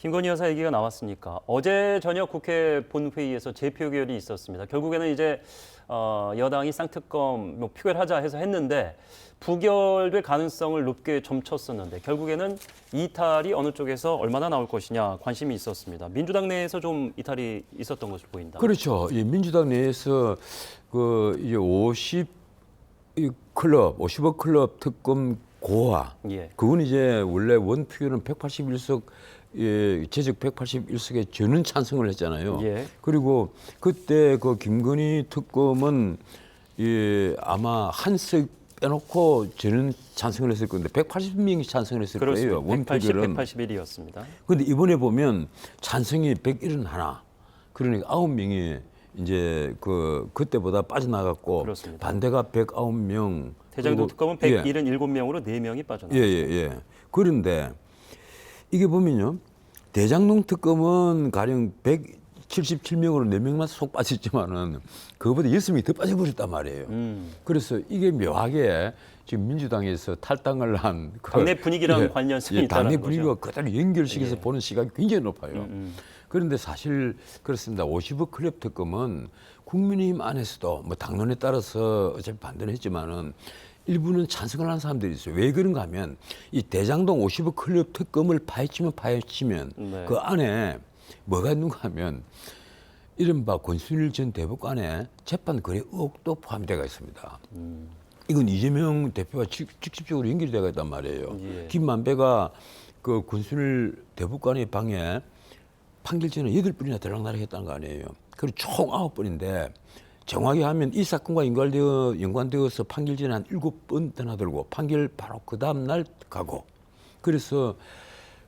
김건희 여사 얘기가 나왔으니까 어제 저녁 국회 본회의에서 재표결이 있었습니다. 결국에는 이제 여당이 쌍특검 표결하자 해서 했는데 부결될 가능성을 높게 점쳤었는데 결국에는 이탈이 어느 쪽에서 얼마나 나올 것이냐 관심이 있었습니다. 민주당 내에서 좀 이탈이 있었던 것으로 보인다. 그렇죠. 이 민주당 내에서 그 이제 50억 클럽 특검 고화. 예. 그건 이제 원래 원 표결은 181석 제적 181석에 저는 찬성을 했잖아요. 예. 그리고 그때 그 김건희 특검은 아마 한 석 빼놓고 저는 찬성을 했을 건데 180명이 찬성을 했을 그렇습니다. 거예요. 원 180, 표결은. 181이었습니다. 그런데 이번에 보면 찬성이 101은 하나. 그러니까 9명이 이제 그때보다 빠져나갔고 그렇습니다. 반대가 109명. 대장동 특검은 예. 177명으로 4명이 빠져나갔습니다. 예. 그런데 이게 보면요. 대장동 특검은 가령 177명으로 4명만 속 빠졌지만은 그거보다 6명이 더 빠져버렸단 말이에요. 그래서 이게 묘하게 지금 민주당에서 탈당을 한 당내 분위기랑 관련성이 있다는 당내 거죠. 분위기와 그대로 연결시켜서 예. 보는 시각이 굉장히 높아요. 그런데 사실 그렇습니다. 50억 클럽 특검은 국민의힘 안에서도 뭐 당론에 따라서 어차피 반대는 했지만은 일부는 찬성을 하는 사람들이 있어요. 왜 그런가 하면 이 대장동 50억 클럽 특검을 파헤치면 네. 그 안에 뭐가 있는가 하면 이른바 권순일 전 대법관의 재판 거래 의혹도 포함되어 있습니다. 이건 이재명 대표와 직접적으로 연결이 되어 있단 말이에요. 예. 김만배가 그 권순일 대법관의 방에 판결 전에 8번이나 들락날락했다는 거 아니에요. 그리고 총 9번인데 정확히 하면 이 사건과 연관되어서 판결 전에 한 7번 떠나들고 판결 바로 그 다음 날 가고 그래서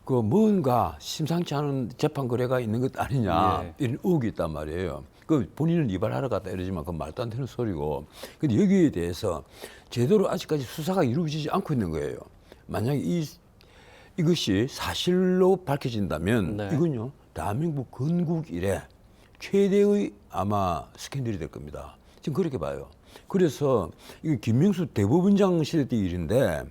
그 뭔가 심상치 않은 재판 거래가 있는 것 아니냐 예. 이런 의혹이 있단 말이에요. 그 본인은 이발하러 갔다 이러지만 그건 말도 안 되는 소리고. 근데 여기에 대해서 제대로 아직까지 수사가 이루어지지 않고 있는 거예요. 만약에 이것이 사실로 밝혀진다면 네. 이건요 대한민국 건국 이래 최대의 아마 스캔들이 될 겁니다. 지금 그렇게 봐요. 그래서 이게 김명수 대법원장 시대 때 일인데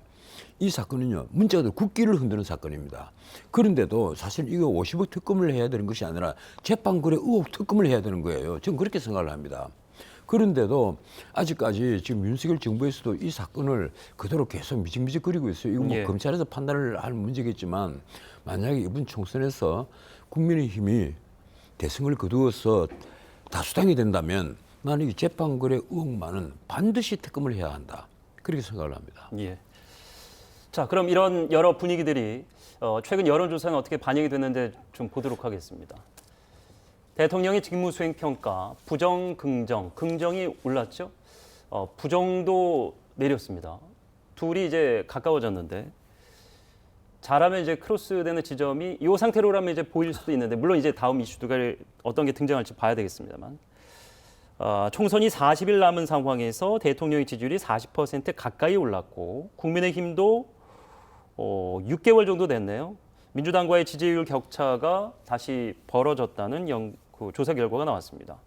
이 사건은요 문자가 국기를 흔드는 사건입니다. 그런데도 사실 이거 50억 특검을 해야 되는 것이 아니라 재판거래 의혹 특검을 해야 되는 거예요. 저는 그렇게 생각을 합니다. 그런데도 아직까지 지금 윤석열 정부에서도 이 사건을 그대로 계속 미직미직거리고 있어요. 이거 뭐 예. 검찰에서 판단을 할 문제겠지만 만약에 이번 총선에서 국민의힘이 대승을 거두어서 다수당이 된다면 나는 이 재판거래 의혹만은 반드시 특검을 해야 한다. 그렇게 생각을 합니다. 예. 자, 그럼 이런 여러 분위기들이 최근 여론조사는 어떻게 반영이 됐는데 좀 보도록 하겠습니다. 대통령의 직무수행 평가, 부정, 긍정, 긍정이 올랐죠. 부정도 내렸습니다. 둘이 이제 가까워졌는데 잘하면 이제 크로스되는 지점이 이 상태로라면 이제 보일 수도 있는데 물론 이제 다음 이슈들 어떤 게 등장할지 봐야 되겠습니다만 총선이 40일 남은 상황에서 대통령의 지지율이 40% 가까이 올랐고 국민의힘도 6개월 정도 됐네요. 민주당과의 지지율 격차가 다시 벌어졌다는 그 조사 결과가 나왔습니다.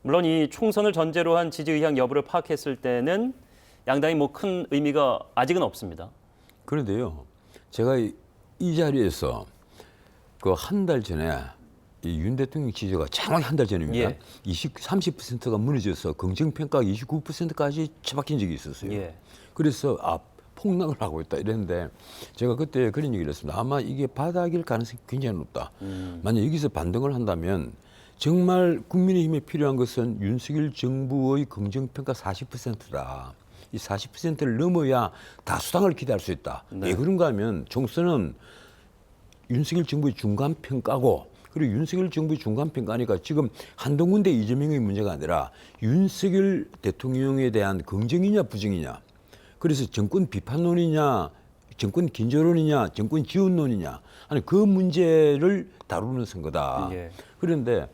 물론 이 총선을 전제로 한 지지 의향 여부를 파악했을 때는 양당이 뭐 큰 의미가 아직은 없습니다. 그런데요, 제가 이 자리에서 그 한 달 전에 이 윤 대통령 지지가 정확히 한 달 전입니다. 예. 30%가 무너져서 긍정평가가 29%까지 처박힌 적이 있었어요. 예. 그래서 폭락을 하고 있다 이랬는데 제가 그때 그런 얘기를 했습니다. 아마 이게 바닥일 가능성이 굉장히 높다. 만약 여기서 반등을 한다면 정말 국민의힘에 필요한 것은 윤석열 정부의 긍정평가 40%다. 이 40%를 넘어야 다수당을 기대할 수 있다. 네. 왜 그런가 하면 총선은 윤석열 정부의 중간평가고 그리고 윤석열 정부의 중간평가니까 지금 한동훈 대 이재명의 문제가 아니라 윤석열 대통령에 대한 긍정이냐 부정이냐. 그래서 정권 비판론이냐, 정권 긴조론이냐, 정권 지원론이냐, 아니 그 문제를 다루는 선거다. 예. 그런데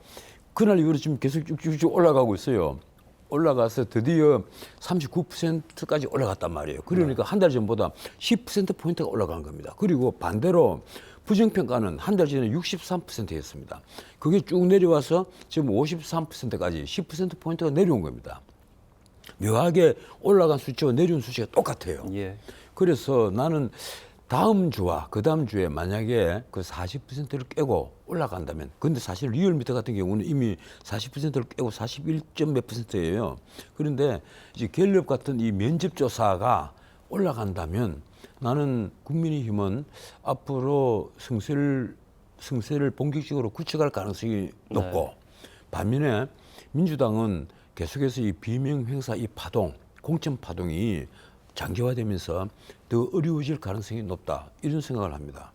그날 이후로 지금 계속 쭉쭉쭉 올라가고 있어요. 올라가서 드디어 39%까지 올라갔단 말이에요. 그러니까 한 달 전보다 10%포인트가 올라간 겁니다. 그리고 반대로 부정평가는 한 달 전에 63%였습니다. 그게 쭉 내려와서 지금 53%까지 10%포인트가 내려온 겁니다. 묘하게 올라간 수치와 내려온 수치가 똑같아요. 예. 그래서 나는 다음 주와 그 다음 주에 만약에 그 40%를 깨고 올라간다면, 근데 사실 리얼미터 같은 경우는 이미 40%를 깨고 41점 몇 %예요. 그런데 이제 갤럽 같은 이 면접조사가 올라간다면 나는 국민의힘은 앞으로 승세를 본격적으로 굳혀갈 가능성이 높고, 반면에 민주당은 계속해서 이 비명 행사 이 파동, 공천 파동이 장기화되면서 더 어려워질 가능성이 높다, 이런 생각을 합니다.